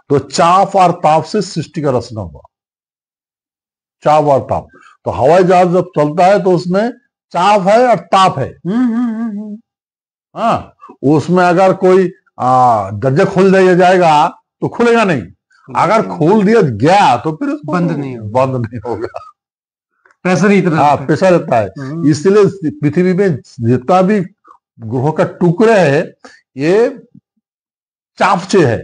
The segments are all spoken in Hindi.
तो चाप और ताप से सृष्टि का रचना हुआ। चाप और ताप, तो हवाई जहाज जब चलता है तो उसमें चाप है और ताप है। हाँ, उसमें अगर कोई दरजा खोल दिया जाएगा तो खुलेगा नहीं, अगर खोल दिया गया तो फिर उसको बंद नहीं होगा। प्रेशर इतना, हाँ, प्रेशर रहता है। इसलिए पृथ्वी में जितना भी ग्रहों का टुकड़े है ये चापचे है।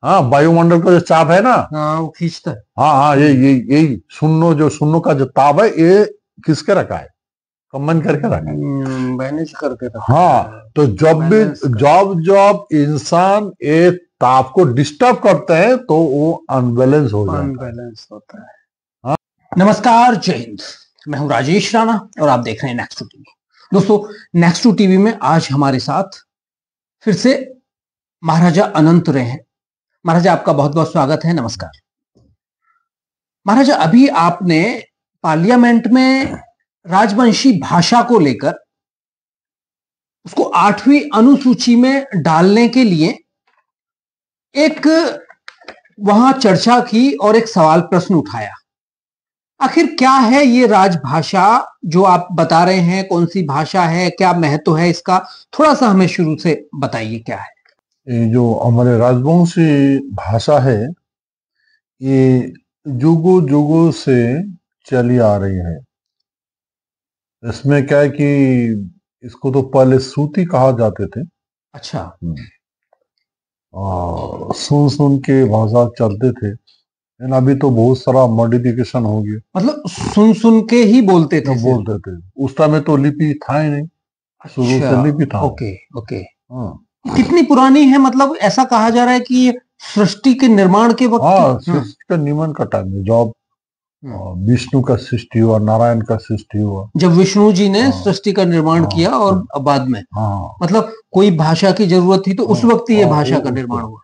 हाँ, वायुमंडल का जो चाप है ना, हाँ, वो खींचता है। हाँ, यही शून्यों का जो ताप है ये किसके रखा है, कंबाइन करके रखा है, मैनेज करके रखा। हाँ, तो जब इंसान एक ताप को डिस्टर्ब करते हैं तो वो अनबैलेंस होता है। हाँ। नमस्कार, जय हिंद। मैं हूं राजेश राणा और आप देख रहे हैं नेक्स्ट टू टीवी। दोस्तों, नेक्स्ट टू टीवी में आज हमारे साथ फिर से महाराजा अनंत रहे हैं। महाराजा, आपका बहुत बहुत स्वागत है। नमस्कार महाराजा। अभी आपने पार्लियामेंट में राजवंशी भाषा को लेकर उसको 8वीं अनुसूची में डालने के लिए एक वहां चर्चा की और एक सवाल प्रश्न उठाया। आखिर क्या है ये राजभाषा जो आप बता रहे हैं? कौन सी भाषा है, क्या महत्व है इसका? थोड़ा सा हमें शुरू से बताइए क्या है ये जो हमारे राजवंशी भाषा है। ये युगों युगों से चली आ रही है। इसमें क्या है कि इसको तो पहले श्रुति कहा जाते थे। अच्छा। सुन के भाषा चलते थे, लेकिन अभी तो बहुत सारा मॉडिफिकेशन हो गया। मतलब सुन के ही बोलते थे? उस टाइम में तो लिपि था ही नहीं। शुरू से लिपि था। ओके। हाँ। कितनी पुरानी है? मतलब ऐसा कहा जा रहा है कि सृष्टि के निर्माण के वक्त। हाँ, सृष्टि का निर्माण का टाइम है, जब विष्णु का सृष्टि हुआ, नारायण का सृष्टि हुआ, जब विष्णु जी ने सृष्टि का निर्माण किया और बाद में मतलब कोई भाषा की जरूरत थी तो उस वक्त ये भाषा का निर्माण हुआ।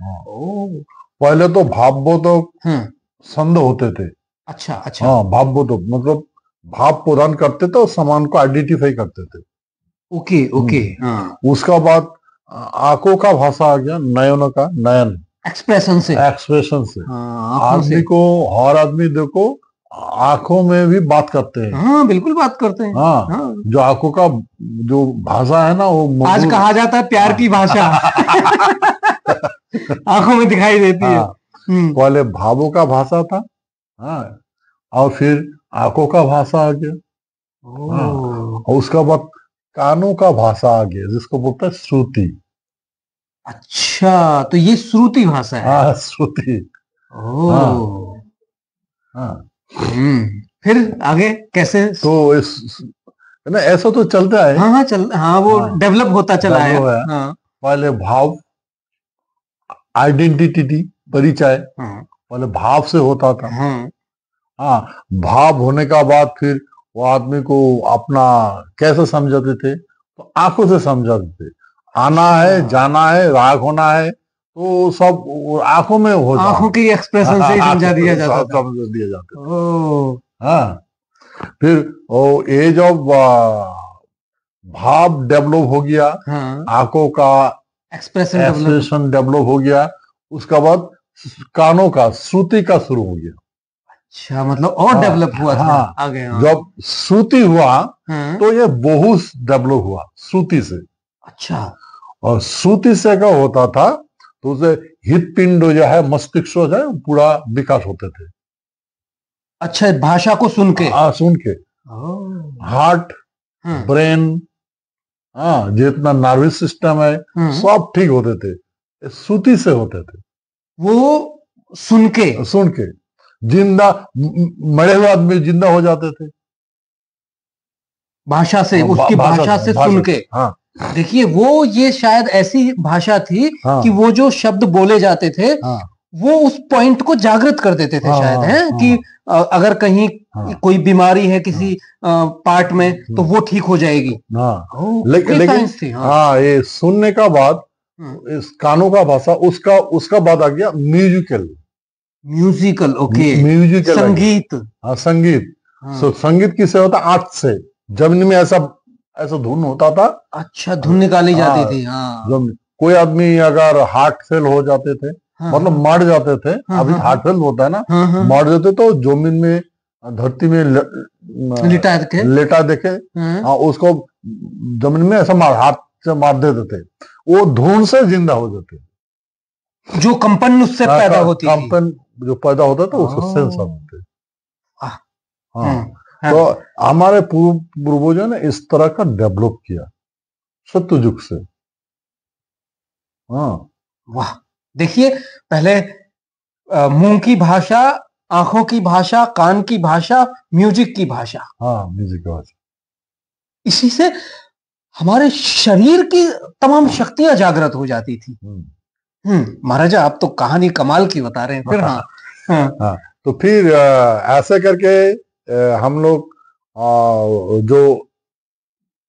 पहले तो भावबोधक संघ होते थे। अच्छा। हाँ, भावबोधक मतलब भाव प्रदान करते थे और समान को आइडेंटिफाई करते थे। ओके। उसका बाद आंखों का भाषा आ गया, नयन एक्सप्रेशन से आदमी को, हर आदमी देखो आंखों में भी बात करते हैं। हाँ, बिल्कुल बात करते हैं। हाँ। जो आंखों का जो भाषा है ना, वो आज कहा जाता है प्यार की भाषा। आंखों में दिखाई देती है। पहले भावों का भाषा था, हाँ, और फिर आंखों का भाषा आ गया। हाँ, और उसका बाद कानों का भाषा आ गया, जिसको बोलते हैं श्रुति। अच्छा, तो ये श्रुति भाषा है। हाँ, श्रुति। हाँ। फिर आगे कैसे? तो इस ना ऐसा तो चलता है। हाँ, वो डेवलप होता चला है। पहले भाव, आइडेंटिटी, परिचय पहले भाव से होता था। हाँ, भाव होने का बाद फिर वो आदमी को अपना कैसे समझाते थे, तो आंखों से समझाते थे। आना है, जाना है, राग होना है, तो सब आंखों में हो जाता, आंखों की एक्सप्रेशन से ही समझा दिया जाता था। समझ दिया जाता। हाँ, फिर ये जब भाव डेवलप हो गया, आंखों का एक्सप्रेशन डेवलप हो गया, उसका बाद कानों का, श्रुति का शुरू हो गया। अच्छा, मतलब और डेवलप हुआ था आगे। जब श्रुति हुआ तो ये बहुत डेवलप हुआ श्रुति से। अच्छा। और श्रुति से क्या होता था, तो उसे हृदपिंड जो है, मस्तिष्क जो है, पूरा विकास होते थे। अच्छा, भाषा को सुन के हार्ट, ब्रेन, जितना नर्वस सिस्टम है, सब ठीक होते थे, श्रुति से होते थे। वो सुन के जिंदा, मरे हुए आदमी जिंदा हो जाते थे भाषा से, उसकी भाषा से सुन के। देखिए, वो ये शायद ऐसी भाषा थी कि वो जो शब्द बोले जाते थे वो उस पॉइंट को जागृत कर देते थे शायद, है कि अगर कहीं कोई बीमारी है किसी पार्ट में तो वो ठीक हो जाएगी। लेकिन ये सुनने का बाद इस कानों का भाषा, उसका बाद आ गया म्यूजिकल। संगीत। संगीत। संगीत किससे होता? आर्ट से। जमीन में ऐसा धुन होता था। अच्छा, धुन निकाली जाती थी। कोई आदमी अगर हार्ट फेल हो जाते थे, हाँ, मतलब मर जाते थे, हाँ, अभी हाँ, हार्ट फेल होता है ना, हाँ, हाँ, मर जाते तो जमीन में, धरती में लिटा के, लेटा देखे, हाँ, हाँ, उसको जमीन में ऐसा हाथ से मार देते थे, वो धुन से जिंदा हो जाते। जो कंपन उससे पैदा होती थी, कंपन जो पैदा होता था उसको सेंसर ओह, होते। आह, हाँ, हाँ, तो हमारे पूर्वजों ने इस तरह का डेवलप किया सत्युजुग से। हाँ, वाह। देखिए, पहले मुंह की भाषा, आंखों की भाषा, कान की भाषा, म्यूजिक की भाषा, हाँ, म्यूजिक की भाषा, इसी से हमारे शरीर की तमाम शक्तियां जागृत हो जाती थी। महाराजा, आप तो कहानी कमाल की बता रहे हैं। फिर हाँ, हाँ, हाँ, तो फिर ऐसे करके हम लोग जो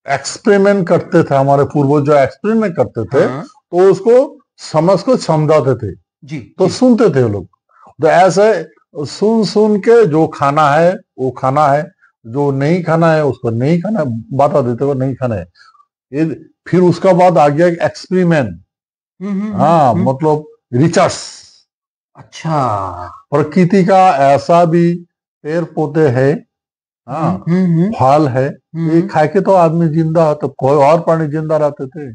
एक्सपेरिमेंट करते थे, हमारे पूर्वज जो एक्सपेरिमेंट करते थे, हाँ, तो उसको समझ को समझाते थे, जी, तो जी, सुनते थे वो लोग। तो ऐसे सुन सुन के जो खाना है वो खाना है, जो नहीं खाना है उसको नहीं खाना है, बता देते वो नहीं खाना है। ये फिर उसका बाद आ गया एक्सपेरिमेंट। हाँ, मतलब रिसर्च। अच्छा, प्रकृति का ऐसा भी पेड़ पौधे है, हाँ, फल है, ये खा के तो आदमी जिंदा है, तो कोई और प्राणी जिंदा रहते थे।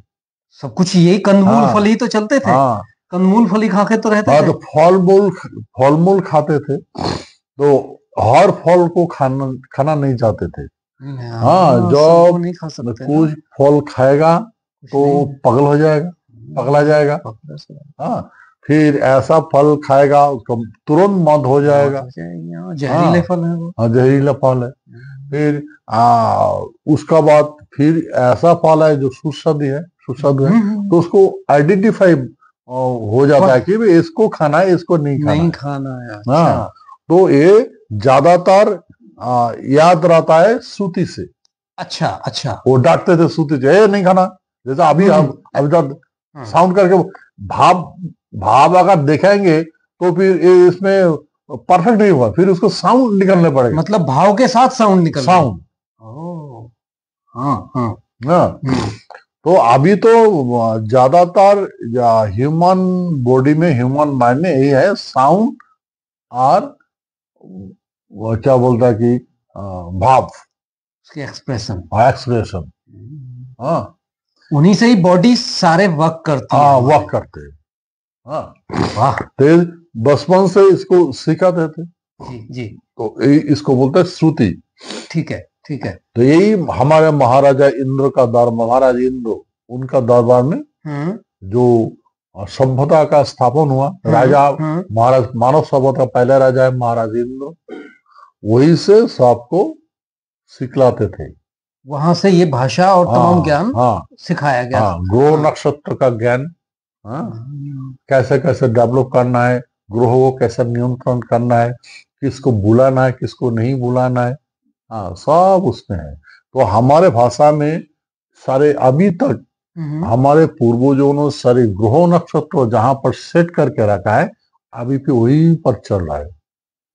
सब कुछ यही कंदमूल हाँ, फल ही तो चलते थे। हाँ, कंदमूल फल ही खा के तो रहते हाँ, थे। तो फल मूल खाते थे, तो हर फल को खाना नहीं चाहते थे। हाँ, सबको जब नहीं खा सकते ना, कुछ फल खाएगा कुछ तो नहीं। पगल हो जाएगा, पगला जाएगा। हाँ, फिर ऐसा फल खाएगा उसको तुरंत मौत हो जाएगा। जहरीले फल है वो। हाँ, जहरीला फल है। फिर उसका बाद फिर ऐसा फल है जो सुस्वादु है, तो उसको आइडेंटिफाई हो जाता है कि भाई इसको खाना है, इसको नहीं खाना नहीं है। खाना है। हाँ, अच्छा, तो ये ज्यादातर याद रहता है श्रुति से। अच्छा, अच्छा, वो डांटते थे श्रुति से, ए नहीं खाना। जैसा अभी अभी तक साउंड करके भाव भाव अगर दिखाएंगे तो फिर ये इसमें परफेक्ट नहीं हुआ, फिर उसको साउंड निकलने पड़ेगा, मतलब भाव के साथ साउंड निकल साउंड। ओह, हाँ, हाँ, हाँ, तो अभी तो ज्यादातर ह्यूमन बॉडी में, ह्यूमन माइंड में यही है, साउंड और वो क्या बोलता है कि भाव, उसके एक्सप्रेशन, एक्सप्रेशन। हाँ, उन्हीं से ही बॉडी सारे वर्क करती है। हाँ, वर्क करते हैं। हाँ, वाह, तो बचपन से इसको सिखाते थे, जी, जी, तो इसको बोलते हैं श्रुति। ठीक है, ठीक है। तो यही हमारे महाराजा इंद्र का महाराज इंद्र, उनका दरबार में जो सभ्यता का स्थापन हुआ, राजा महाराज, मानव सभ्यता का पहला राजा है महाराज इंद्र, वही से सबको सिखलाते थे। वहां से ये भाषा और तमाम ज्ञान सिखाया गया। ग्रह नक्षत्र का ज्ञान, कैसे कैसे डेवलप करना है, ग्रहों को कैसे नियंत्रण करना है, किसको बुलाना है, किसको नहीं बुलाना है, हाँ, सब उसमें है। तो हमारे भाषा में सारे अभी तक हमारे पूर्वजों ने सारे ग्रह नक्षत्र जहां पर सेट करके रखा है, अभी भी वही पर चल रहा है,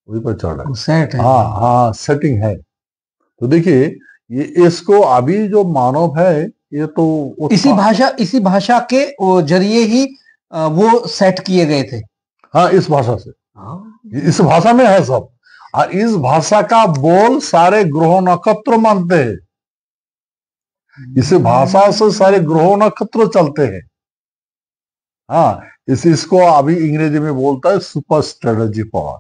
वही पर चल रहा है। सेट है। हाँ, हाँ, सेटिंग है। तो देखिए, ये इसको अभी जो मानव है, ये तो इसी भाषा के जरिए ही वो सेट किए गए थे। हाँ, इस भाषा से, इस भाषा में है सब, और इस भाषा का बोल सारे ग्रह नक्षत्र मानते हैं, इस भाषा से सारे ग्रह नक्षत्र चलते हैं। हाँ, इसको अभी अंग्रेजी में बोलता है सुपर स्ट्रेटजी पावर।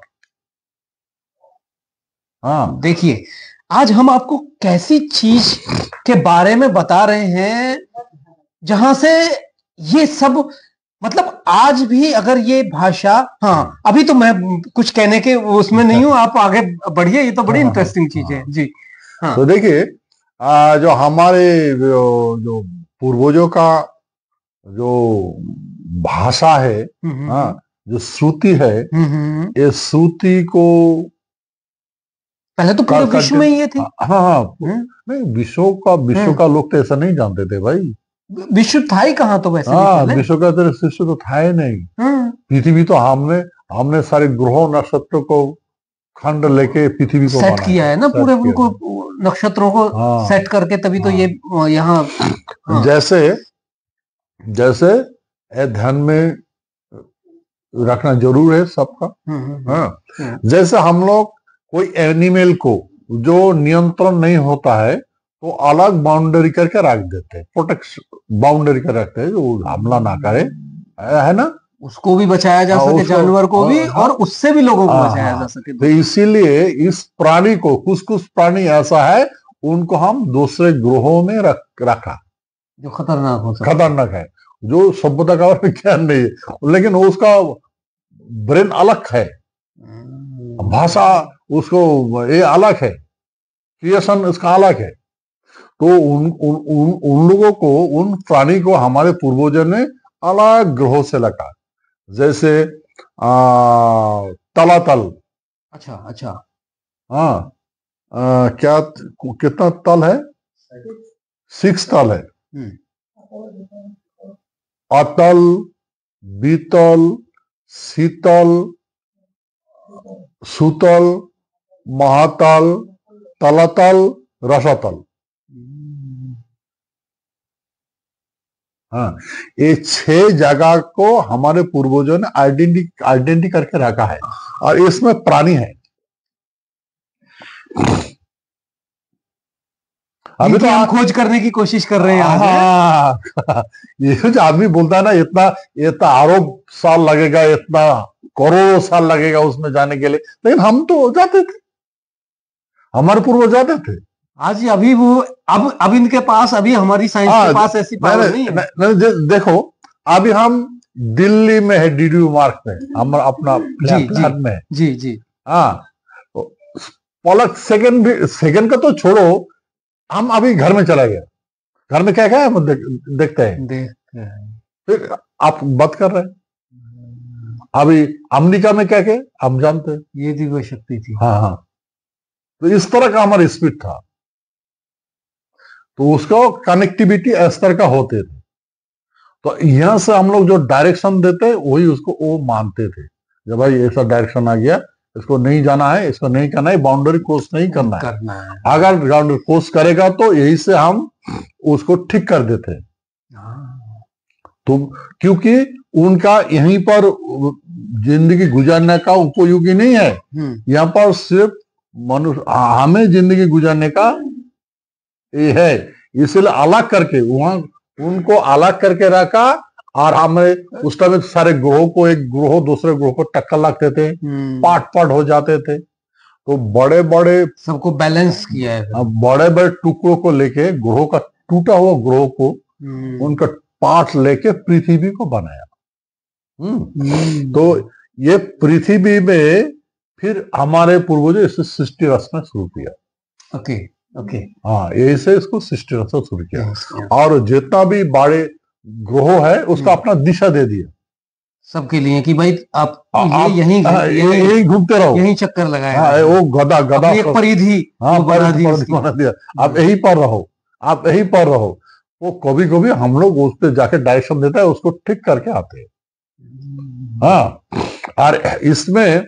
हाँ, देखिए, आज हम आपको कैसी चीज के बारे में बता रहे हैं जहां से ये सब, मतलब आज भी अगर ये भाषा, हाँ, अभी तो मैं कुछ कहने के उसमें नहीं हूं, आप आगे बढ़िए, ये तो बड़ी इंटरेस्टिंग चीज है जी। हाँ, तो देखिए, जो हमारे जो पूर्वजों का जो भाषा है, हाँ, जो श्रुति है, ये श्रुति को पहले तो पूरे विश्व में ये थी। हाँ, नहीं, विश्व का लोग तो ऐसा नहीं जानते थे भाई, विश्व था ही कहाँ तो वैसे। हाँ, विश्व का तो शिष्य तो था ही नहीं। पृथ्वी तो हमने सारे ग्रहों नक्षत्र को खंड लेके पृथ्वी को सेट किया है ना, पूरे उनको नक्षत्रों को सेट करके, तभी तो ये यहाँ जैसे ये ध्यान में रखना जरूर है सबका। हाँ, जैसे हम लोग कोई एनिमल को जो नियंत्रण नहीं होता है तो अलग बाउंड्री करके रख देते हैं, प्रोटेक्शन बाउंड्री कर रखते हैं, जो हमला ना करे, है ना, उसको भी बचाया जा सके, जानवर को भी, और उससे भी लोगों को बचाया जा सके। तो इसीलिए इस प्राणी को, कुछ कुछ प्राणी ऐसा है उनको हम दूसरे ग्रहों में रखा, जो खतरनाक हो सकता, खतरनाक है, जो सभ्यता का ज्ञान नहीं है, लेकिन उसका ब्रेन अलग है, भाषा उसको ये अलग है, क्रिएशन इसका अलग है। तो उन लोगों को, उन प्राणी को हमारे पूर्वजों ने अलग ग्रहों से लगा, जैसे तलातल। अच्छा अच्छा, हाँ, क्या कितना तल है? 6 तल है। अतल, बीतल, शीतल, सुतल, महातल, तलातल, रसातल। हाँ, ये 6 जगह को हमारे पूर्वजों ने आइडेंटिटी करके रखा है, और इसमें प्राणी है। अभी तो हम खोज करने की कोशिश कर रहे हैं। हाँ, ये जो आदमी बोलता है ना, इतना अरब साल लगेगा, इतना करोड़ों साल लगेगा उसमें जाने के लिए, लेकिन हम तो जाते थे, हमारे पूर्वज जाते थे। आज अभी वो अब इनके पास, अभी हमारी साइंस के पास ऐसी पावर नहीं है। देखो, अभी हम दिल्ली में है, DDU मार्ग में, हम अपना प्लान में है। जी जी। हाँ, पलक सेकंड का तो छोड़ो, हम अभी घर में चला गया, घर में क्या क्या है देखते हैं, फिर आप बात कर रहे हैं। अभी अमेरिका में क्या क्या हम जानते हैं, ये दिव्य शक्ति थी। हाँ हाँ, तो इस तरह का हमारा स्पीड था, तो उसका कनेक्टिविटी इस तरह का होते थे। तो यहां से हम लोग जो डायरेक्शन देते वही उसको वो मानते थे, जब भाई ऐसा डायरेक्शन आ गया, इसको नहीं जाना है, इसको नहीं करना है, बाउंड्री क्रॉस नहीं करना है। अगर बाउंड्री क्रॉस करेगा तो यही से हम उसको ठीक कर देते। तो क्योंकि उनका यहीं पर जिंदगी गुजारने का उपयोगी नहीं है, यहाँ पर सिर्फ मनुष्य, हमें जिंदगी गुजारने का ये है, इसलिए अलग करके वहां उनको अलग करके रखा। और हमें उस टाइम सारे ग्रहों को, एक ग्रह दूसरे ग्रह को टक्कर लगते थे, पार्ट हो जाते थे, तो बड़े बड़े सबको बैलेंस किया है, बड़े बड़े टुकड़ों को लेके, ग्रहों का टूटा हुआ ग्रह को उनका पार्ट लेके पृथ्वी को बनाया। तो ये पृथ्वी में फिर हमारे पूर्वजों इसे सृष्टि रचना शुरू किया। ओके ओके, हाँ, यही से इसको सृष्टि रचना शुरू किया, और जितना भी बड़े ग्रह है उसका अपना दिशा दे दिया सबके लिए, कि भाई आप यहीं घूमते रहो, यहीं चक्कर लगाया। हाँ, वो गधा एक परिधि, हाँ, बना दिया, आप यहीं पर रहो, आप यहीं पर रहो। वो कभी कभी हम लोग उस पर जाके डायरेक्शन देता है, उसको ठीक करके आते हैं। हाँ, और इसमें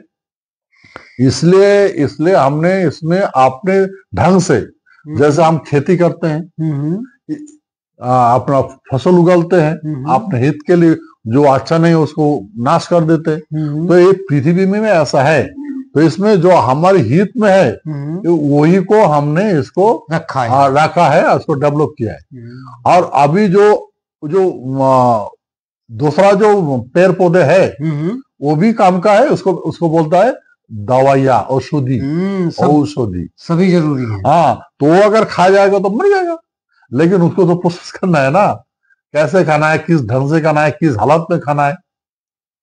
इसलिए हमने इसमें अपने ढंग से, जैसे हम खेती करते हैं, अपना फसल उगालते हैं, अपने हित के लिए, जो अच्छा नहीं उसको नाश कर देते हैं। तो ये पृथ्वी में ऐसा है, तो इसमें जो हमारे हित में है वही को हमने इसको रखा है, उसको डेवलप किया है। और अभी जो दूसरा जो पेड़ पौधे है वो भी काम का है, उसको बोलता है दवाइया, औषधि, सभी जरूरी है। हाँ, तो वो अगर खा जाएगा तो मर जाएगा, लेकिन उसको तो प्रोसेस करना है ना, कैसे खाना है, किस ढंग से खाना है, किस हालत में खाना है,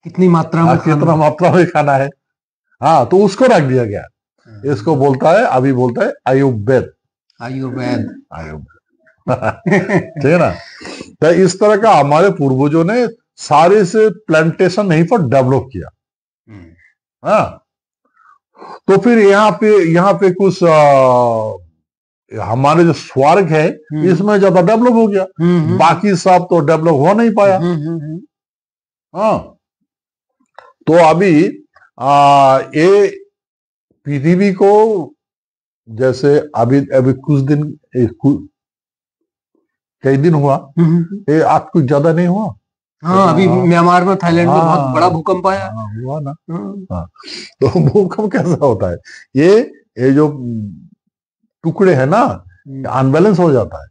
कितनी मात्रा में, कितना मात्रा में खाना है। हाँ, तो उसको रख दिया गया। इसको बोलता है, अभी बोलता है आयुर्वेद। ठीक है ना। तो इस तरह का हमारे पूर्वजों ने सारे से प्लांटेशन यहीं पर डेवलप किया। हाँ, तो फिर यहाँ पे कुछ हमारे जो स्वर्ग है इसमें ज्यादा डेवलप हो गया, बाकी सब तो डेवलप हो नहीं पाया। हाँ, तो अभी ये पृथ्वी को, जैसे अभी कुछ दिन, कई दिन हुआ, ये आज कुछ ज्यादा नहीं हुआ, हाँ, अभी म्यांमार में, थाईलैंड में बहुत बड़ा भूकंप आया। हुआ ना। हाँ, तो भूकंप कैसा होता है, ये जो टुकड़े हैं ना, अनबैलेंस हो जाता है,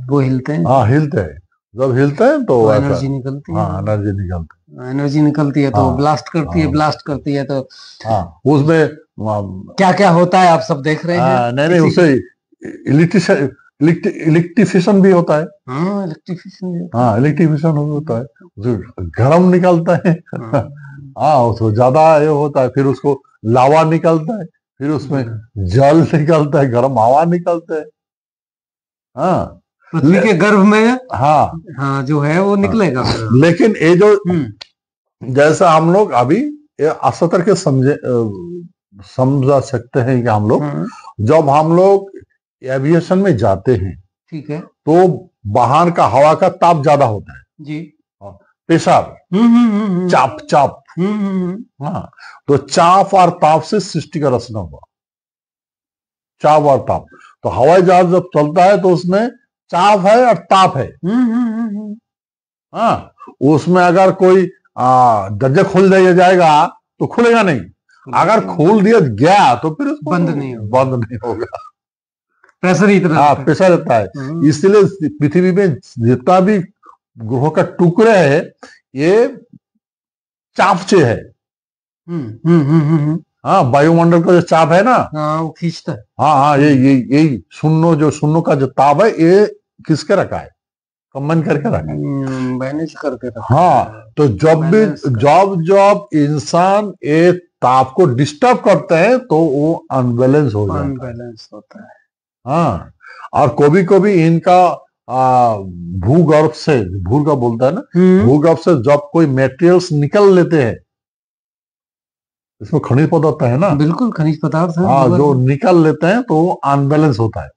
वो हिलते हैं। हाँ, हिलते हैं, जब हिलते हैं तो एनर्जी निकलती है। हाँ, एनर्जी निकलती है, एनर्जी निकलती है तो ब्लास्ट करती है, ब्लास्ट करती है तो उसमें क्या क्या होता है आप सब देख रहे हैं। नहीं, उससे इलेक्ट्रिफिकेशन भी होता है। इलेक्ट्रिफिकेशन होता है, गर्म निकलता है। उसको ज्यादा ये होता है, फिर उसको लावा निकलता है, फिर उसमें जल निकलता है, गर्म हवा निकलता है। पृथ्वी के गर्भ में जो है वो निकलेगा। लेकिन ये जो जैसा हम लोग अभी अच्छा करके समझा सकते हैं कि हम लोग जब हम लोग एविएशन में जाते हैं, ठीक है, तो बाहर का हवा का ताप ज्यादा होता है जी, प्रेशर, चाप, तो चाप और ताप से सृष्टि का रचना हुआ, चाप और ताप। तो हवाई जहाज जब चलता है तो उसमें चाप है और ताप है। उसमें अगर कोई दरजा खोल दिया जाएगा तो खुलेगा नहीं, अगर खोल दिया गया तो फिर बंद नहीं होगा। प्रेशर इतना प्रेशर रहता है। इसलिए पृथ्वी में जितना भी ग्रहों का टुकड़े है ये चापचे है। वायुमंडल का जो चाप है ना, वो खींचता है। यही शून्य का जो ताप है, ये किसके रखा है, कंबाइन करके रखा है, मैनेज करके रखा है। तो जब इंसान ये ताप को डिस्टर्ब करते हैं तो वो अनबैलेंस होता है। और कभी इनका भूगर्भ से, भूगर्भ बोलता है ना, भूगर्भ से जब कोई मेटेरियल्स निकल लेते हैं, इसमें खनिज पदार्थ है ना, बिल्कुल खनिज पदार्थ है, जो निकल लेते हैं तो वो अनबैलेंस होता है।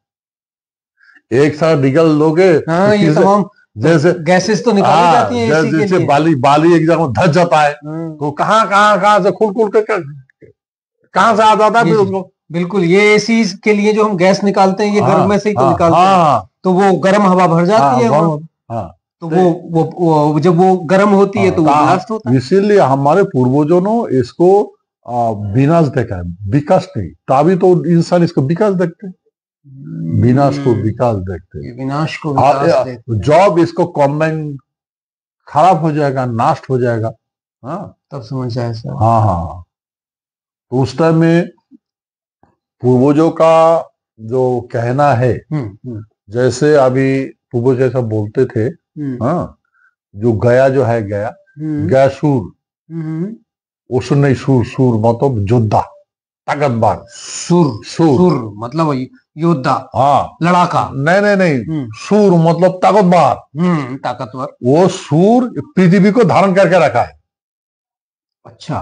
एक साथ निकल लोगे ये तमाम जैसे गैसेस तो निकाली जाती हैं, जैसे बाली एक जगह धस जाता है, तो कहाँ से खुल के कहाँ से आ जाता है फिर उसको। बिल्कुल, ये एसी के लिए जो हम गैस निकालते हैं, ये गर्म में से ही तो निकालते हैं, तो वो गर्म हवा भर जाती है, तो वो जब वो गर्म होती है तो वो ब्लास्ट होता है। इसीलिए हमारे पूर्वजों ने इसको विनाश देखा है, विकास नहीं। तभी तो इंसान इसको विकास देखते हैं, विनाश को विकास देखते हैं, विनाश को विकास देखते हैं। जब इसको कॉम्बाइन खराब हो जाएगा, नाश हो जाएगा, तब समझ आया सर। तो उस टाइम में पूर्वजों का जो कहना है, जैसे अभी पूर्वज जैसा बोलते थे, जो गया जो है, गया सूर, उसुर नहीं, सूर मतलब योद्धा, ताकतवर। सूर मतलब योद्धा, लड़ाका। नहीं, सूर मतलब ताकतवर। वो सूर पृथ्वी को धारण करके रखा है। अच्छा,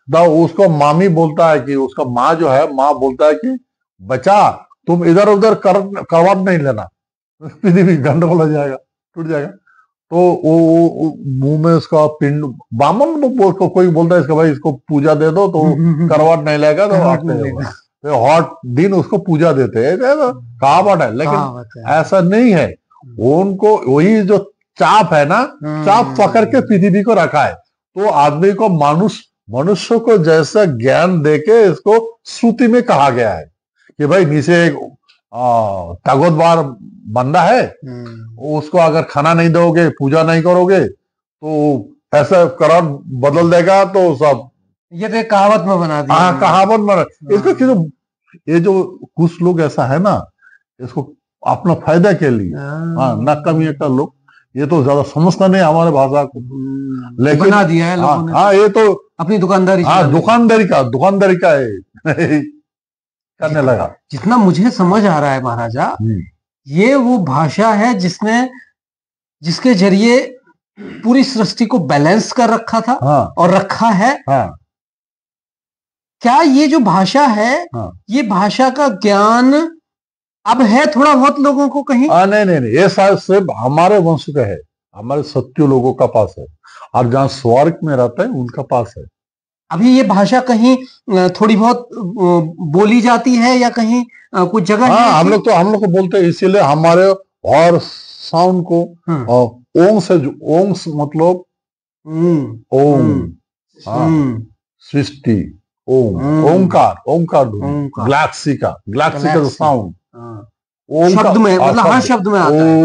तो उसको मामी बोलता है कि उसका माँ जो है, माँ बोलता है कि बच्चा तुम इधर उधर करवट नहीं लेना, पृथ्वी गंडगोल हो जाएगा, टूट जाएगा। तो वो मुंह में उसका पिंड, बामन को कोई बोलता है इसका, भाई इसको पूजा दे दो तो करवट नहीं लेगा, तो हॉट दिन उसको पूजा देते हैं, कहावत है। लेकिन ऐसा नहीं है, उनको वही जो चाप है ना, चाप पकड़ के पृथ्वी को रखा है। तो आदमी को मनुष्य को जैसा ज्ञान देके इसको श्रुति में कहा गया है कि भाई नीचे एक ताकतवर बंदा है, उसको अगर खाना नहीं दोगे, पूजा नहीं करोगे तो ऐसा करवट बदल देगा। तो सब ये तो कहावत में बना दिया। कहावत में इसको क्यों, ये जो कुछ लोग ऐसा है ना, इसको अपना फायदा के लिए न कमी कर लो, ये तो ज्यादा समझता नहीं हमारे भाषा को, लेकिन बना दिया है लोगों ने। ये तो अपनी दुकानदारी दुकानदारी का है करने लगा। जितना मुझे समझ आ रहा है महाराजा, ये वो भाषा है जिसके जरिए पूरी सृष्टि को बैलेंस कर रखा था और रखा है। क्या ये जो भाषा है, ये भाषा का ज्ञान अब है थोड़ा बहुत लोगों को कहीं? नहीं, ये शायद सिर्फ हमारे वंश का है, हमारे सत्य लोगों का पास है, और जहाँ स्वर्ग में रहता है उनका पास है। अभी ये भाषा कहीं थोड़ी बहुत बोली जाती है या कहीं कुछ जगह? हम लोग को बोलते हैं, इसीलिए हमारे और साउंड को ओम से ओम मतलब ओम, हाँ, सृष्टि, ओम, ओमकार, ओमकार गैलेक्सी का जो साउंड शब्द में, मतलब हर शब्द में आता है।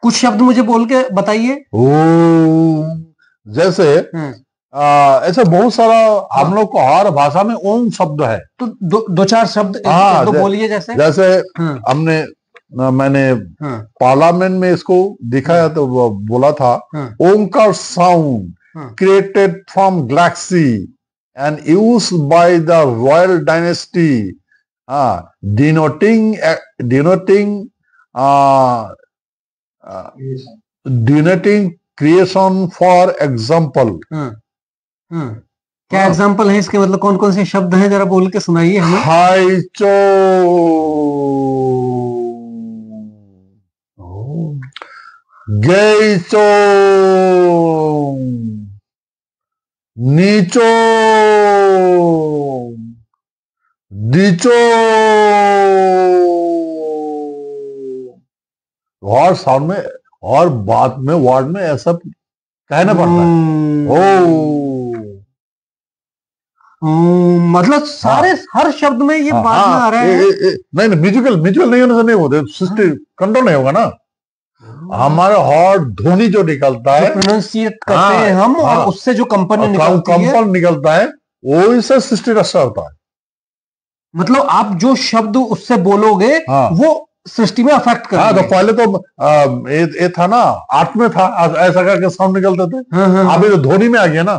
कुछ शब्द मुझे बोल के बताइए। ओम, जैसे ऐसे बहुत सारा हम लोग को हर भाषा में ओम शब्द है, तो दो चार शब्द तो बोलिए। जैसे हमने मैंने पार्लियामेंट में इसको दिखाया तो बोला था, Omkar sound created from galaxy and used by the royal dynasty, denoting creation, for example. क्या एग्जाम्पल है इसके? मतलब कौन कौन से शब्द हैं, जरा बोल के सुनाइए हमें। हाइचो, गैचो, नीचो, दीचो, और साउंड में और बात में वर्ड में ऐसा कहना पड़ता है। मतलब सारे हर शब्द में ये बात में आ रहा है। नहीं म्यूजिकल नहीं होने से नहीं होते, सृष्टि कंट्रोल नहीं होगा ना। हमारे हॉट ध्वनि जो निकलता है, प्रोनाउंसिएट करते हैं हम, और उससे जो कंपन निकलता है वो इससे सृष्टि रचा होता है। मतलब आप जो शब्द उससे बोलोगे वो सृष्टि में अफेक्ट करेगा। तो पहले तो ये था ना, आर्ट में था ऐसा करके साउंड निकलते थे। अभी तो ध्वनि में आ गया ना।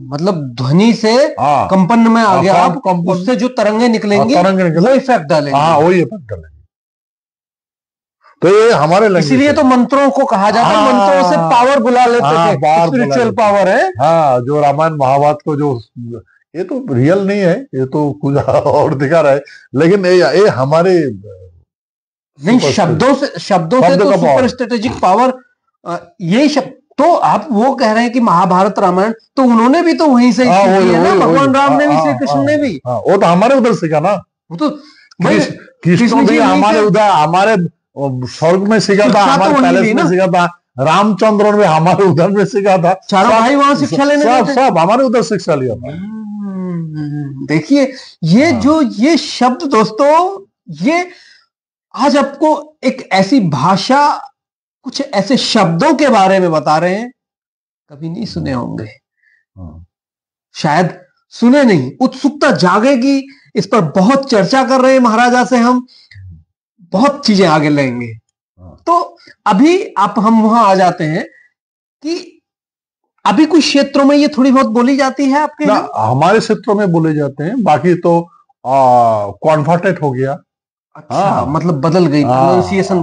मतलब ध्वनि से कंपन में आ गया, आप उससे जो तरंगे निकलेंगे वो इफेक्ट डालेंगे। वही इफेक्ट डालेंगे। तो ये हमारे इसीलिए तो मंत्रों को कहा जाता है, मंत्रों से पावर बुला लेते थे, स्पिरिचुअल पावर है। जो रामायण महाभारत को जो, ये तो रियल नहीं है, ये तो कुछ और दिखा रहा है, लेकिन ये हमारे नहीं, शब्दों से तो सुपर स्ट्रेटेजिक पावर, ये शब्द तो आप वो कह रहे हैं कि महाभारत रामायण तो उन्होंने भी तो वहीं से सीखी है ना, भगवान राम ने भी, श्री कृष्ण ने भी। वो तो हमारे उधर सीखा ना, वो तो कृष्ण भी हमारे उधर, हमारे स्वर्ग में सीखा था, हमारे पैलेस में सीखा था, रामचंद्र ने हमारे उधर में सीखा था, चारों भाई वहां शिक्षा लेने सब हमारे उधर शिक्षा लिया था। देखिए ये शब्द दोस्तों, ये आज आपको एक ऐसी भाषा, कुछ ऐसे शब्दों के बारे में बता रहे हैं, कभी नहीं सुने होंगे, शायद सुने नहीं। उत्सुकता जागेगी, इस पर बहुत चर्चा कर रहे हैं महाराजा से, हम बहुत चीजें आगे लेंगे। तो अभी हम वहां आ जाते हैं कि अभी कुछ क्षेत्रों में ये थोड़ी बहुत बोली जाती है आपके ना, हमारे क्षेत्रों में बोले जाते हैं, बाकी तो कॉन्वर्टेड हो गया। अच्छा, मतलब बदल गई, प्रोनाउंसिएशन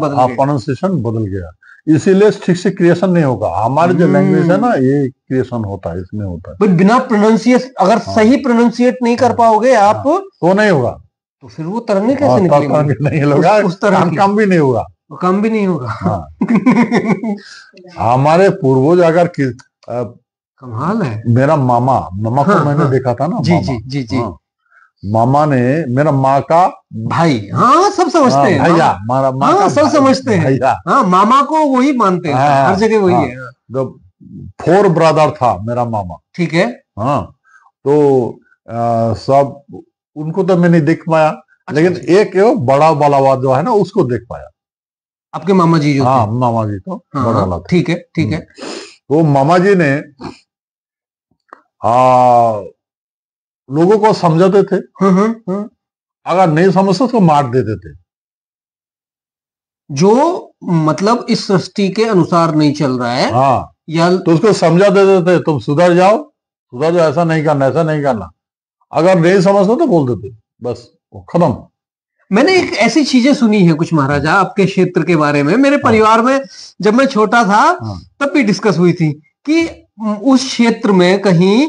बदल गया, इसीलिए ठीक से क्रिएशन नहीं होगा। हमारे जो लैंग्वेज है ना, ये क्रिएशन होता है, इसमें होता है। बिना प्रोनाउंसिएशन, अगर सही प्रोनाउंसिएट नहीं कर पाओगे आप, तो नहीं होगा। तो फिर वो तरंगे कैसे निकलेंगे? नहीं होगा, उस तरह कम भी नहीं होगा, कम भी नहीं होगा। हमारे पूर्वज अगर कमाल है। मेरा मामा को मैंने देखा था ना, जी। मामा ने, मेरा माँ का भाई, सब समझते हैं भैया, हमारा माँ सब समझते हैं भैया, मामा को वही मानते हैं, हर जगह वही है। 4 ब्रदर था मेरा मामा, ठीक है। तो सब उनको तो मैंने देख पाया, लेकिन एक बड़ा वाला जो है ना, उसको देख पाया। आपके मामा जी जो थे? मामा जी तो बड़ा वाला था। ठीक है। तो मामा जी ने लोगों को समझाते थे, अगर नहीं समझते तो मार देते थे। जो मतलब इस सृष्टि के अनुसार नहीं चल रहा है, या तो उसको समझा देते थे, तुम सुधर जाओ, ऐसा नहीं करना। अगर नहीं समझते तो बोल देते, बस खत्म। मैंने एक ऐसी चीजें सुनी है कुछ महाराजा आपके क्षेत्र के बारे में, मेरे परिवार में जब मैं छोटा था तब भी डिस्कस हुई थी कि उस क्षेत्र में कहीं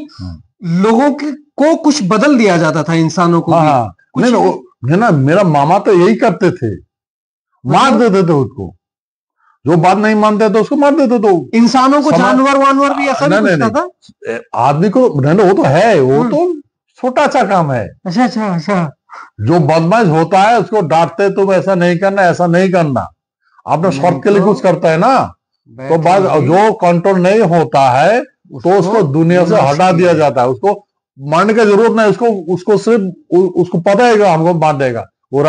लोगों को कुछ बदल दिया जाता था, इंसानों को भी। नहीं ना, मेरा मामा तो यही करते थे, मार देते थे उसको, जो बात नहीं मानते थे उसको मार देते थे। इंसानों को जानवर वानवर भी ऐसा नहीं था? आदमी को वो तो है, वो तो छोटा सा काम है। अच्छा। जो बदमाश होता है उसको डांटते, तुम ऐसा नहीं करना, आपने स्वार्थ के लिए कुछ करता है ना, तो बाद जो कंट्रोल नहीं होता है तो उसको दुनिया से हटा दिया जाता है। उसको मारने की जरूरत नहीं, उसको सिर्फ उसको पता है कि हमको मार देगा, वो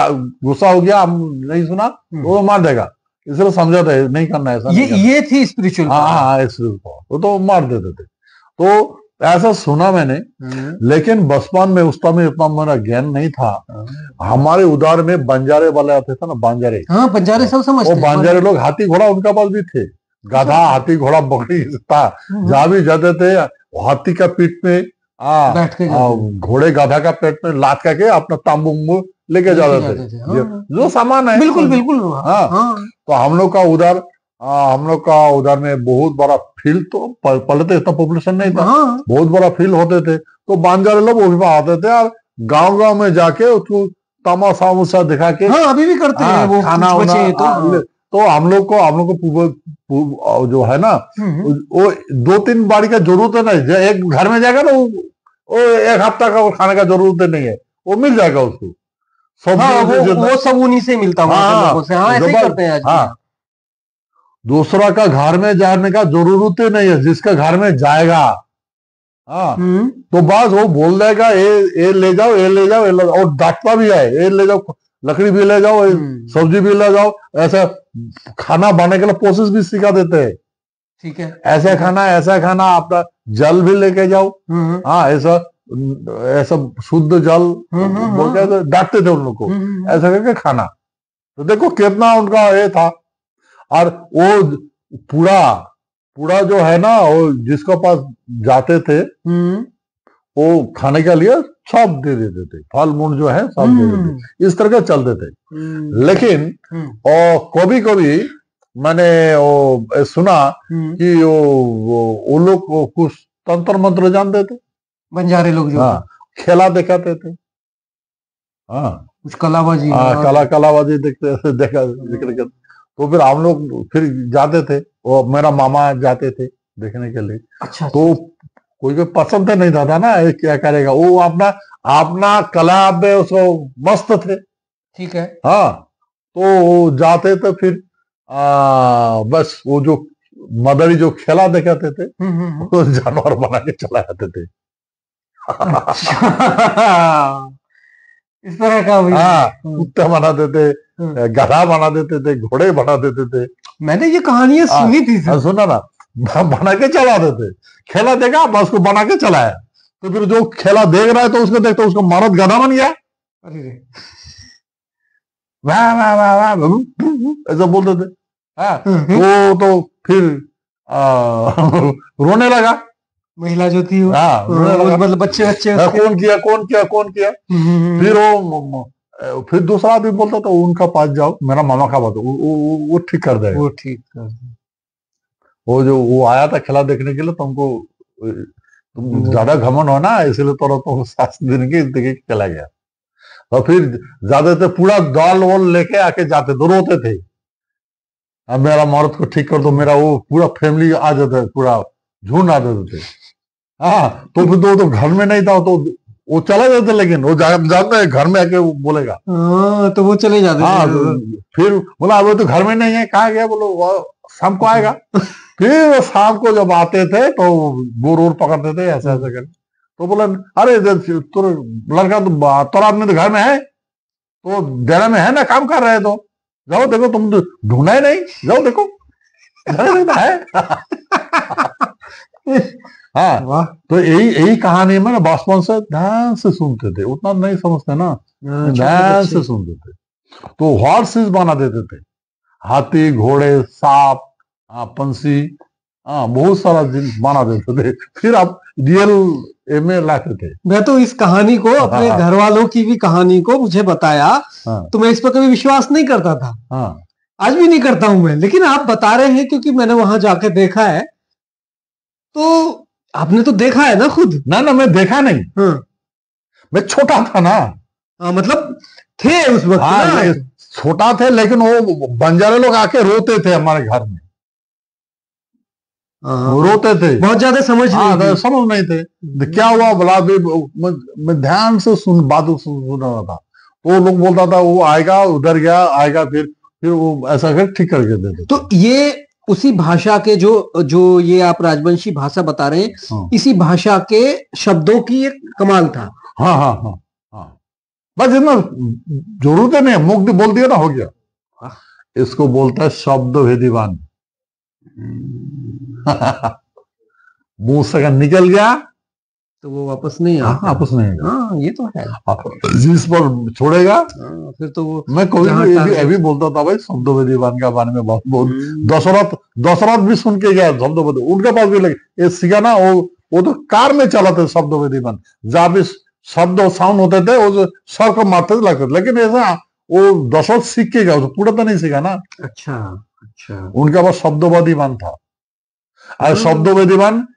गुस्सा हो गया, हम नहीं सुना वो मार देगा, इसलिए समझाता है नहीं करना ऐसा। ये थी स्पिरिचुअल। हाँ, वो तो मार देते थे। तो ऐसा सुना मैंने, लेकिन बचपन में उस समय इतना मेरा ज्ञान नहीं था। हमारे उधर में बंजारे वाले आते थे ना, बंजारे। हाँ, बंजारे सब समझते वो बंजारे लोग हाथी घोड़ा उनका पास भी थे, गधा हाथी घोड़ा बकरी था, जहां भी जाते थे हाथी का पीठ में बैठ के घोड़े गधा का पेट में लाद करके अपना तांबू लेके जाते थे। जो सामान है बिल्कुल बिल्कुल। हाँ, तो हम लोग का उधर में बहुत बड़ा फील्ड, तो पहले तो इतना पॉपुलेशन नहीं था, बहुत बड़ा फील्ड होते थे। तो बंजारे लोग वो भी आते थे और गांव में जाके उसको तमाशा वमाशा दिखा के अभी भी करते हैं वो खाना वाना। तो हम लोग को जो है ना, वो 2-3 बारी का जरूरत है नहीं, एक घर में जाएगा ना वो 1 हफ्ता का खाने का जरूरत नहीं है, वो मिल जाएगा उसको सब। वो सब उन्हीं से मिलता है। ऐसे ही करते हैं आज। दूसरा का घर में जाने का जरूरत ही नहीं है, जिसका घर में जाएगा तो बस वो बोल देगा ये ले जाओ, ये ले जाओ, और डांटता भी है, ये ले जाओ, लकड़ी भी ले जाओ, सब्जी भी ले जाओ, ऐसा खाना बनाने के लिए प्रोसेस भी सिखा देते हैं। ठीक है, ऐसा खाना, अपना जल भी लेके जाओ। हाँ, ऐसा शुद्ध जल बोल के डांटते थे उन लोग को, ऐसा करके खाना। तो देखो कितना उनका ये था। और वो पूरा जो है ना, वो जिसके पास जाते थे वो खाने के लिए सब दे देते थे, फल मूल जो है सब दे देते थे, इस तरह के चलते थे। लेकिन कभी मैंने वो सुना कि वो लोग कुछ तंत्र मंत्र जानते थे, बंजारे लोग जो खेला दिखाते थे। कुछ कलाबाजी कलाबाजी देखा। तो फिर हम लोग फिर जाते थे, वो मेरा मामा जाते थे देखने के लिए। अच्छा। तो कोई पसंद नहीं था ना, क्या करेगा वो, अपना कला में उसको मस्त थे। ठीक है। हाँ, तो जाते थे फिर बस वो जो मदरी जो खेला दिखाते थे वो जानवर बना के चला जाते थे। इस तरह का। कुत्ते बना देते, गधा बना देते थे, घोड़े बना देते थे। मैंने ये कहानियां सुनी थी। सुना ना, बना के चला देते, खेला देखा बस उसको बना के चलाया। तो फिर जो खेला देख रहा है तो उसको देखते उसको मर्द गधा बन गया। अरे वाह वाह वाह वाह ऐसा बोलते थे। तो फिर रोने लगा, महिला जो थी मतलब बच्चे कौन किया। फिर दूसरा आदमी बोलता था उनका पास जाओ, मेरा मामा का बात वो ठीक कर देगा। वो आया था खेला देखने के लिए, तुम ज्यादा घमंड हो ना, इसलिए तुम 7 दिन की चला गया। तो फिर जाते थे, पूरा दाल वाल लेके आके जाते तो रोते थे, अब मेरा मर्द को ठीक कर दो, मेरा वो पूरा फैमिली आ जाता है, पूरा झुंड आ जाते थे। तो फिर तो घर में नहीं था, तो वो चला जाते, लेकिन वो जानते हैं घर में आके वो बोलेगा। तो वो चले जाते। तो फिर बोला अब तो घर में नहीं है, कहाँ गया? बोलो शाम को आएगा। फिर शाम को जब आते थे तो गोर पकड़ते थे ऐसा कर। तो बोला अरे लड़का तोरा आदमी तो घर में है, तो डेरा में है ना, काम कर रहे, तो जाओ देखो, तुम तो ढूंढना ही नहीं, जाओ देखो है। तो यही कहानी में बचपन से ध्यान से सुनते थे, उतना नहीं समझते ना, ध्यान से सुनते थे। तो हॉर्सेस बना देते थे, हाथी, घोड़े, सांप, पंछी, बहुत सारा चीज बना देते थे। फिर आप रियल में लाते थे। मैं तो इस कहानी को अपने घर वालों की भी कहानी को मुझे बताया, तो मैं इस पर कभी विश्वास नहीं करता था। आज भी नहीं करता हूं मैं, लेकिन आप बता रहे हैं क्योंकि मैंने वहां जाके देखा है। तो आपने तो देखा है ना खुद? ना मैं देखा नहीं, मैं छोटा था ना। मतलब थे उस वक्त छोटा थे, लेकिन वो बंजारे लोग आके रोते थे हमारे घर में, रोते थे, बहुत ज्यादा समझ नहीं थे क्या हुआ बोला। मैं ध्यान से बात सुन रहा था, तो लोग बोलता था वो आएगा, उधर गया, आएगा, फिर फिर वो ऐसा कर ठीक करके दे देते। तो ये उसी भाषा के जो ये आप राजवंशी भाषा बता रहे हैं, हाँ इसी भाषा के शब्दों की एक कमाल था। हाँ हाँ हाँ हाँ, बस इतना जरूरत है नहीं, मुग्ध बोल दिया ना, हो गया। इसको बोलता है शब्द भेदीवान। मुंह से अगर निकल गया तो वो वापस नहीं हाँ आता। वापस नहीं आएगा। हाँ, ये तो है। जिस पर छोड़ेगा, फिर तो वो मैं कभी भी बोलता था भाई शब्द भेदीवान के बारे में बहुत दशरथ भी सुन के गया शब्द भेदी, उनके पास भी लगे ये सीखा ना, वो तो कार में चलाते शब्द भेदीवान, जहाँ भी शब्द और साउंड होते थे वो सर को मारते थे लगते थे, लेकिन ऐसा वो दशरथ सीख के गया, पूरा तो नहीं सीखा ना। अच्छा अच्छा, उनके पास शब्दवेदीवान था, और शब्दवेदीवान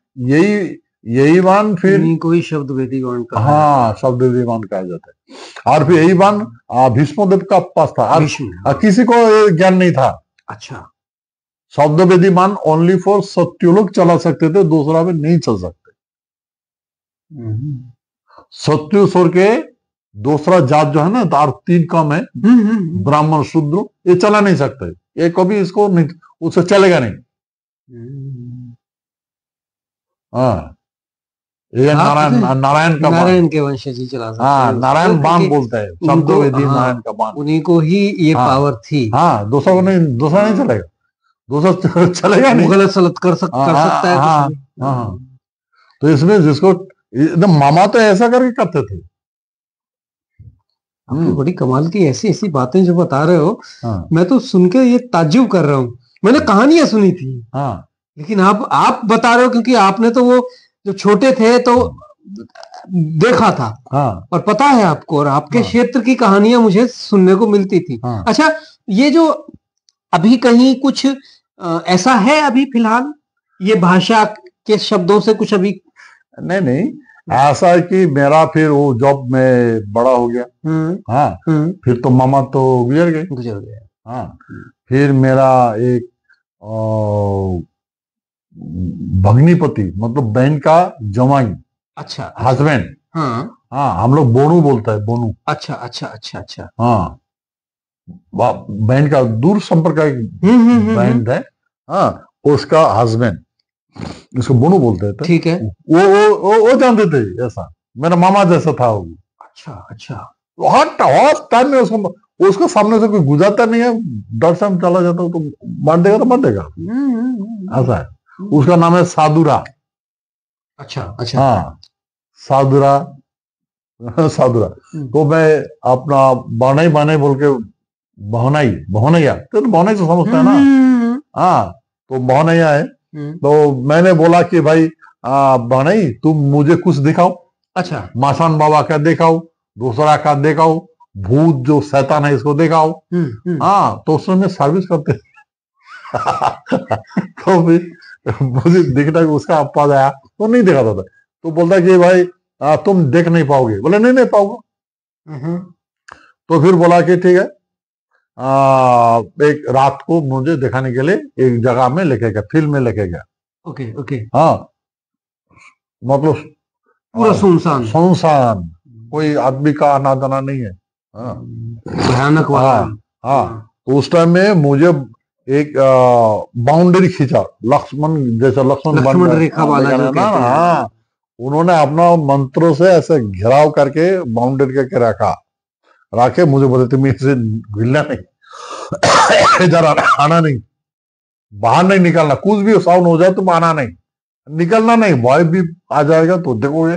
यही वान फिर कोई शब्द वेदीवान का, हाँ शब्दवेदीवान कहा जाता है। और फिर यही वान भीष्मदेव का पास था, और किसी को ज्ञान नहीं था। अच्छा, शब्दवेदीवान ओनली फॉर सत्युलोग चला सकते थे, दूसरा में नहीं चल सकते। सत्यु स्वर के दूसरा जात जो है ना, और 3 कम है, ब्राह्मण शूद्र, ये चला नहीं सकते, ये कभी इसको नहीं, उससे चलेगा नहीं। हाँ, ये नारायण के वंशज ही चला सकते। हाँ, नारायण बाण बोलते हैं, शब्दवेदी नारायण का बाण, उन्हीं को ही ये पावर थी। हाँ, दूसरा नहीं चलेगा, दूसरा चलेगा नहीं, गलत सलत कर सकता है। हाँ, तो इसमें जिसको एकदम मामा तो ऐसा करके करते थे। बड़ी कमाल की ऐसी ऐसी बातें जो बता रहे हो, मैं तो सुन के ये ताज्जुब कर रहा हूँ। मैंने कहानियां सुनी थी, लेकिन आप बता रहे हो, क्योंकि आपने तो वो जब छोटे थे तो देखा था, और पता है आपको, और आपके क्षेत्र की कहानियां मुझे सुनने को मिलती थी। अच्छा, ये जो अभी कहीं कुछ ऐसा है अभी फिलहाल, ये भाषा के शब्दों से कुछ अभी नहीं, ऐसा है कि मेरा फिर वो जॉब में बड़ा हो गया। हाँ, फिर तो मामा तो गुजर गए। हाँ, फिर मेरा एक भगनीपति, मतलब बहन का जमाई, अच्छा, हस्बैंड। हाँ, हम लोग बोनू बोलता है, बोनू। अच्छा। हाँ, बहन का दूर संपर्क का एक बहन है, हाँ, उसका हस्बैंड, इसको बोनू बोलते हैं। ठीक है, वो जानते थे, ऐसा मेरा मामा जैसा था वो। अच्छा, हर टाइम में उसको सामने से कोई गुजरता नहीं है, डर से हम चला जाता हूँ तो मार देगा। ऐसा है, उसका नाम है साधुरा। अच्छा, हाँ, साधुरा। तो मैं अपना बाने बोल के बहनैया तो बहनई से समझता है ना। हाँ, तो बहनैया है, तो मैंने बोला कि भाई बहनई तुम मुझे कुछ दिखाओ। अच्छा, मासान बाबा का दिखाओ, दूसरा का दिखाओ, भूत जो शैतान है इसको दिखाओ। हाँ, तो उसमें सर्विस करते तो फिर मुझे दिखता कि उसका आवाज आया तो नहीं दिखाता था, तो बोलता कि भाई तुम देख नहीं पाओगे। बोले नहीं पाऊंगा। तो फिर बोला कि ठीक है, एक रात को मुझे दिखाने के लिए एक जगह में लेके गया, फील्ड में लेके गया। ओके। हाँ, मतलब पूरा सुनसान, कोई आदमी का आना जाना नहीं है। भयानक वाला। हाँ, तो उस टाइम में मुझे एक बाउंड्री खींचा, लक्ष्मण रेखा वाला जो कहते हैं। हाँ, उन्होंने अपना मंत्रों से ऐसे घेराव करके बाउंड्री करके रखे, मुझे बोले तुम इसे गिलना नहीं, इधर आना नहीं, बाहर नहीं निकलना, कुछ भी साउंड हो जाए तुम आना नहीं, निकलना नहीं, बॉय भी आ जाएगा तो देखोगे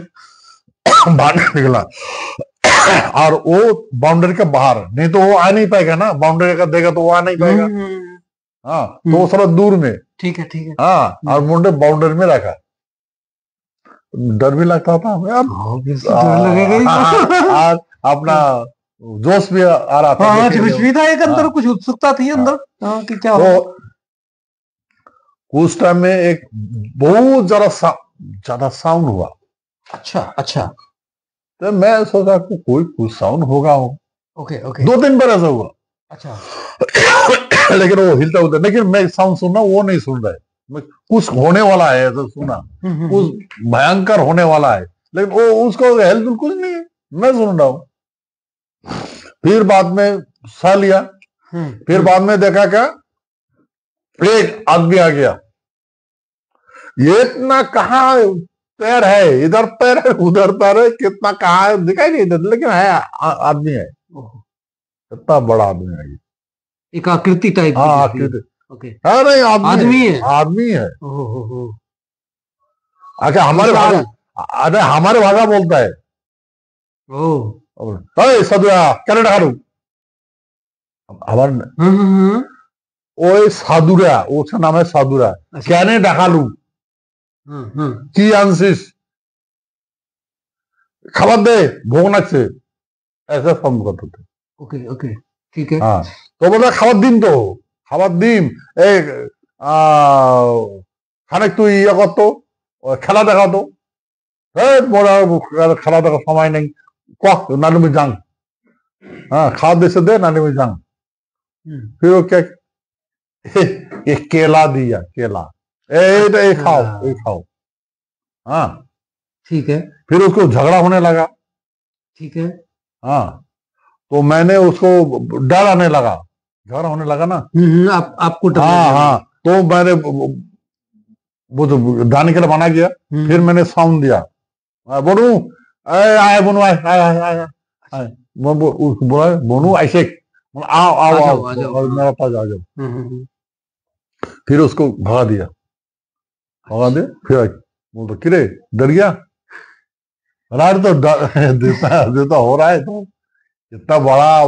बाहर नहीं निकला। और वो बाउंड्री के बाहर, नहीं तो वो आ नहीं पाएगा ना, बाउंड्री का देगा तो वो आ नहीं पाएगा। हाँ, तो वो थोड़ा दूर में। ठीक है। हाँ, और मुंडे बाउंड्री में रखा, डर भी लगता था यार, और अपना जोश भी आ रहा था। कुछ भी था, एक अंदर कुछ उत्सुकता थी अंदर कि क्या हो। उस टाइम में एक बहुत ज्यादा साउंड हुआ। अच्छा, तो मैं सोचा कि कोई कुछ साउंड होगा। ओके 2-3 बार ऐसा हुआ। अच्छा, लेकिन वो हिलता होता, लेकिन मैं साउंड सुनना, वो नहीं सुन रहा है, कुछ होने वाला है ऐसा सुना, कुछ भयंकर होने वाला है, लेकिन वो उसको हेल्थ कुछ नहीं है, मैं सुन रहा हूं। फिर बाद में सह लिया, फिर बाद में देखा क्या, एक आदमी आ गया, ये इतना कहाँ पैर है, इधर पैर है उधर पैर है, कितना कहाँ है दिखाई नहीं देता, लेकिन है आदमी है, इतना बड़ा आदमी है, एक आकृति टाइप। हाँ आकृति, ओके, नहीं आदमी है, आदमी है। अच्छा हमारे भाषा बोलता है, सदुआ क्या ढालू, हमारे ओ साधुरा, उसका नाम है साधुरा। क्या नहीं ढालू की आंशिस खबर दे भोगना से, ऐसा फॉर्म करते थे। ओके ओके ठीक है। हाँ तो बोला खबर दिन, तो खबर दिन एक खाने तू ये कर तो खेला देखा तो, बड़ा खेला देखा समय नहीं, कह नानी में जांग, हाँ खाद दे से दे नानी में जांग। फिर वो क्या, एक केला दिया, केला ए खाओ, ए खाओ, हाँ ठीक है। फिर उसको झगड़ा होने लगा, ठीक है। हाँ तो मैंने उसको डर आने लगा, झगड़ा होने लगा ना, आपको डर, हाँ तो मैंने वो तो दाने के लिए बना गया, फिर मैंने साउंड दिया, बोनू आए, बोनू आए आए आए आए आए, बोला बोनू ऐसे आओ आओ आओ, और मेरा पास आ जाओ। फिर उसको भगा दिया, फिर बोल तो किरे डर गया, रात तो देता हो रहा है, तो इतना बड़ा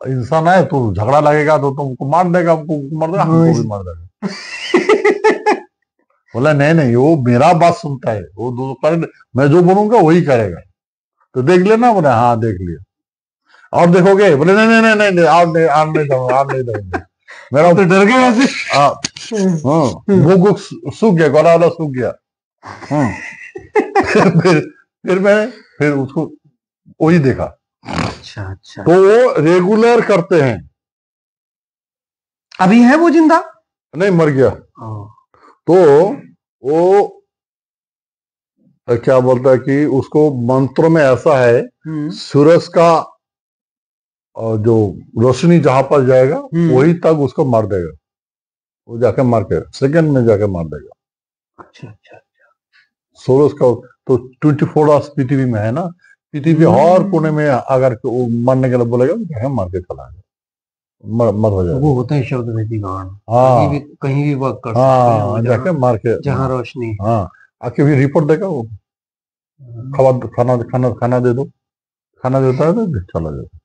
इंसान है, तो झगड़ा लगेगा तो तुमको मार देगा, हमको मार देगा, हमको भी मार देगा। बोला नहीं वो मेरा बात सुनता है, वो मैं जो बोलूंगा वही करेगा, तो देख लेना। बोले हाँ देख लिया, और देखोगे? बोले नहीं नहीं नहीं आप नहीं दूंगा, मेरा तो डर गया ऐसे, मुंह सूख गया, गला वाला सूख गया। फिर उसको वही देखा। अच्छा अच्छा, तो वो रेगुलर करते हैं। अभी है वो जिंदा? नहीं, मर गया। तो वो क्या बोलता है कि उसको मंत्र में ऐसा है, सूरज का जो रोशनी जहां पर जाएगा वही तक उसको मार देगा, वो जाके मार के सेकंड में जाके मार देगा। अच्छा अच्छा अच्छा, सूरज का तो 24 आवर्स पृथ्वी में है ना, पृथ्वी हर कोने में अगर वो मरने के लिए बोलेगा तो जाके मार के चला जाएगा, मर हो जाएगा। वो होता है शब्द वेदी गान, हाँ कहीं भी वर्क कर सकते हाँ, जाके मार के जहाँ रोशनी, हाँ आके भी रिपोर्ट देगा वो, खाना खाना खाना दे दो, खाना देता है तो चला जाता।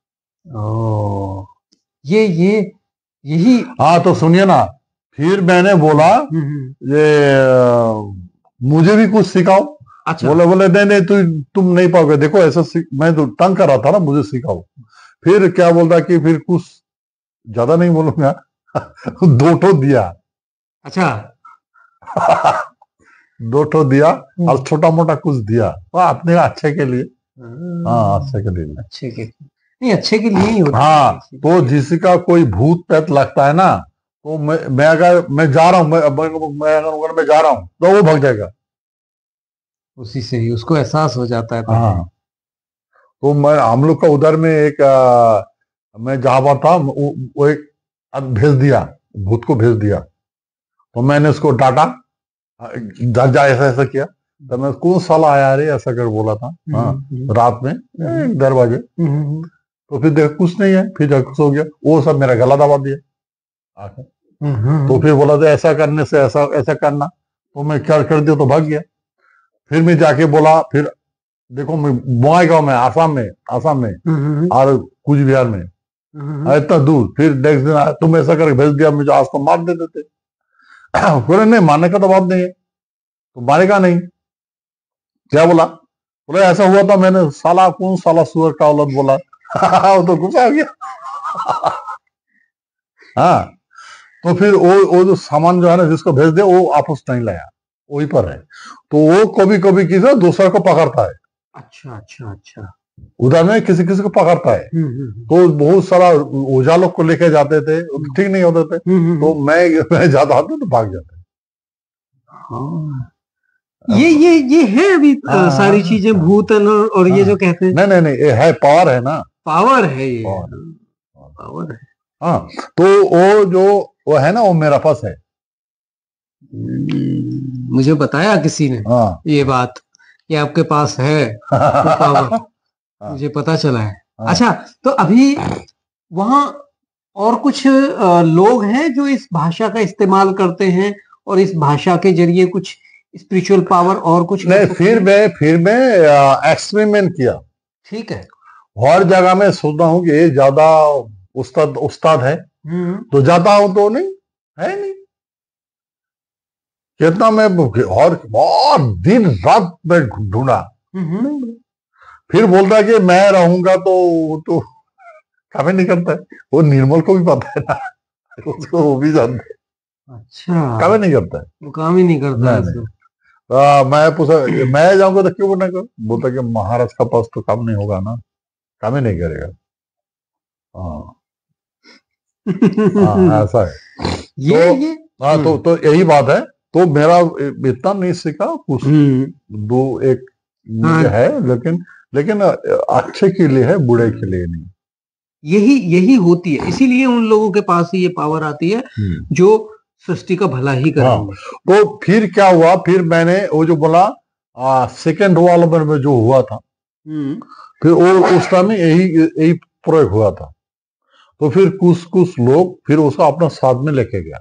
ओ यही। हाँ तो सुनिए ना, फिर मैंने बोला ये मुझे भी कुछ सिखाओ। अच्छा। बोले नहीं तुम नहीं पाओगे, देखो ऐसा मैं तो तंग कर रहा था ना, मुझे सिखाओ। फिर क्या बोलता कि फिर कुछ ज्यादा नहीं बोलूंगा, 2 ठो दिया। अच्छा 2 ठो दिया और छोटा मोटा कुछ दिया, अपने अच्छे के लिए। हाँ अच्छे के लिए, अच्छे के नहीं, अच्छे के लिए ही होता है। हाँ तो जिसका कोई भूत प्रेत लगता है ना, तो मैं अगर मैं जा रहा हूँ, मैं जा रहा हूँ तो वो भाग जाएगा, उसी से ही उसको एहसास हो जाता है। हाँ तो हम लोग का उधर में एक मैं जहाँ पर था, वो एक भेज दिया, भूत को भेज दिया। तो मैंने उसको डांटा, जा ऐसा ऐसा किया, तो मैं कौन साला आया रे ऐसा कर बोला था। हाँ रात में 1:30 बजे। तो फिर देखो कुछ नहीं है, फिर जाकर सो गया। वो सब मेरा गला दबा दिया आके। तो फिर बोला था ऐसा करने से ऐसा ऐसा करना, तो मैं क्या कर दिया तो भाग गया। फिर मैं जाके बोला, फिर देखो मैं बोआईगांव में, आसाम में और कूच बिहार में, इतना दूर। फिर नेक्स्ट दिन तुम ऐसा करके भेज दिया, मुझे आज तो मार देते थे। बोले नहीं मारने का तो बात नहीं है, तो मारेगा नहीं। क्या बोला? बोले ऐसा हुआ था, मैंने साला कौन साला सुअर का औलाद बोला। वो तो गुस्सा आ गया। हाँ तो फिर वो जो सामान जो है ना जिसको भेज दिया, वो वापस नहीं लाया, वही पर है। तो वो कभी कभी किसी दूसरा को पकड़ता है। अच्छा अच्छा अच्छा, उधर में किसी किसी को पकड़ता है। तो बहुत सारा ओझा लोग को लेके जाते थे, ठीक नहीं होते थे। तो मैं जाता था तो भाग जाते। हाँ ये है अभी सारी चीजें भूतन और ये जो कहते हैं। नहीं ये है, पावर है ना, पावर है, ये पावर है। हाँ, तो वो है ना, वो मेरा पास है। मुझे बताया किसी ने हाँ ये बात कि आपके पास है वो पावर, मुझे पता चला है। हाँ। अच्छा, तो अभी वहां और कुछ लोग हैं जो इस भाषा का इस्तेमाल करते हैं और इस भाषा के जरिए कुछ स्पिरिचुअल पावर और कुछ नहीं, फिर मैं एक्सपेरिमेंट किया। ठीक है। हर जगह में सोचता हूँ कि ये ज्यादा उस्ताद है, तो जाता हूँ तो नहीं है, नहीं कितना मैं और दिन रात में ढूंढा, फिर बोलता है कि मैं रहूंगा तो काम ही नहीं करता है। वो निर्मल को भी पता है ना, उसको वो भी जानता है। अच्छा, काम ही नहीं करता है, वो काम ही नहीं करता है नहीं। मैं पूछा, मैं जाऊंगा तो क्यों नहीं कर, बोलता कि महाराज का पास तो काम नहीं होगा ना, काम ही नहीं करेगा। हाँ हाँ, ऐसा है। ये हाँ, तो यही बात है। तो मेरा इतना नहीं सीखा कुछ, दो एक है, लेकिन अच्छे के लिए है, बुरे के लिए नहीं। यही होती है, इसीलिए उन लोगों के पास ही ये पावर आती है जो सृष्टि का भला ही करेंगे। तो फिर क्या हुआ, फिर मैंने वो जो बोला सेकेंड वर्ल्ड में जो हुआ था, फिर वो उस टाइम में यही प्रयोग हुआ था। तो फिर कुछ लोग फिर उसको अपना साथ में लेके गया।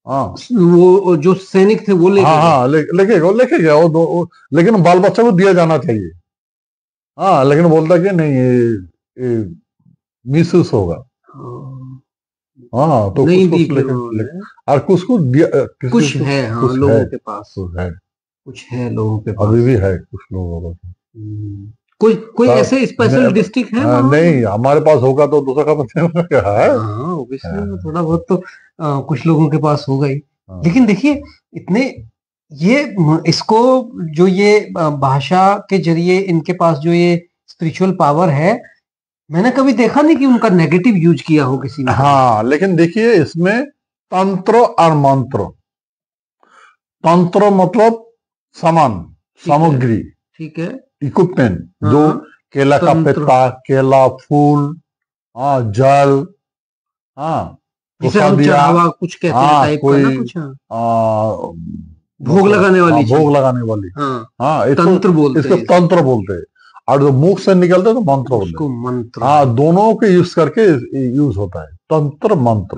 हाँ, वो जो सैनिक थे वो लेके गया लेकिन बाल बच्चा को दिया जाना चाहिए। हाँ, लेकिन बोलता कि नहीं, ये मिसयूज होगा। हाँ, तो नहीं कुछ और कुछ है, हाँ, कुछ लोगों है, के पास है, कुछ है लोगों के पास, अभी भी है कुछ लोगों का। कोई ऐसे स्पेशल डिस्ट्रिक्ट है वहाँ? नहीं, हमारे पास होगा तो दूसरा का पता है। हाँ, ऑब्वियसली थोड़ा बहुत तो कुछ लोगों के पास होगा ही। लेकिन देखिए, इतने ये इसको जो ये भाषा के जरिए इनके पास जो ये स्पिरिचुअल पावर है, मैंने कभी देखा नहीं कि उनका नेगेटिव यूज किया हो किसी ने। हाँ, लेकिन देखिए इसमें तंत्र और मंत्र, तंत्र मतलब सामान, सामग्री, ठीक है, इक्विपमेंट, जो केला का पत्ता, केला, फूल, हाँ, जल, हाँ, जिसे हम चढ़ावा कुछ कहते हैं टाइप का ना, कुछ भोग लगाने वाली, भोग लगाने वाली, हाँ, तंत्र बोलते हैं, इसको तंत्र बोलते हैं। और जो मुख से निकलते हैं तो मंत्र बोलते हैं। हाँ, दोनों के यूज करके यूज होता है, तंत्र मंत्र।